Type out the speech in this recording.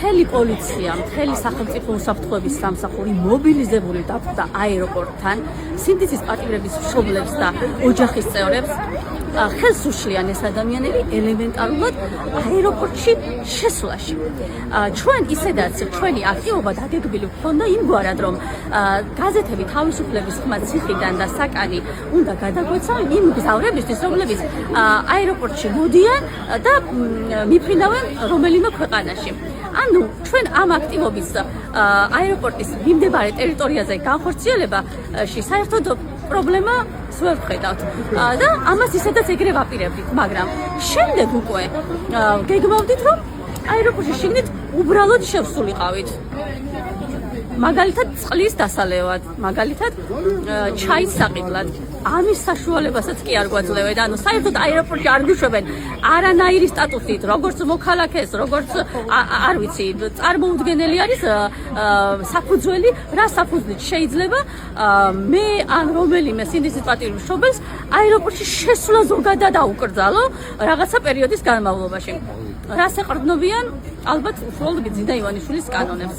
მთელი პოლიცია, მთელი სახელმწიფო უსაფრთხოების სამსახური მობილიზებული დახვდა აეროპორტთან, სინდისის პატიმრების მშობლებს და ოჯახის წევრებს. ხელს უშლიან ეს ადამიანები ელემენტარულად აეროპორტში შესვლაში. ჩვენ ისედაც ჩვენი აქტივობა დაგეგმილი ჰქონდა იმგვარად, რომ გაზეთები თავისუფლების ხმად ციხიდან და საკანი უნდა გადაგვეცა იმ მგზავრებისთვის, რომლებიც აეროპორტში მოდიან და მიფრინავენ რომელიმე ქვეყანაში. ანუ ჩვენ ამ აქტივობის აეროპორტის მიმდებარე ტერიტორიაზე განხორციელებაში საერთოდ პრობლემა ვერ ვხედავთ და ამას ისედაც ეგრე ვაპირებდით, მაგრამ შემდეგ უკვე გეგმავდით, რომ აეროპორტში შიგნით უბრალოდ შევსულიყავით. მაგალითად წყლის დასალევად, მაგალითად ჩაის საყიდლად. ამის საშუალებასაც კი არ გვაძლევენ. ანუ საერთოდ აეროპორტში არ გვიშვებენ არანაირი სტატუსით, როგორც მოქალაქეს, როგორც არ ვიცი, წარმოუდგენელი არის საფუძველი, რა საფუძვლით შეიძლება მე ან რომელიმე სინდისის პატიმრის მშობელს აეროპორტში შესვლა ზოგადად აუკრძალო რაღაცა პერიოდის განმავლობაში. რას ეყრდნობიან ალბათ უშუალოდ გიძინა ივანიშვილის კანონებს.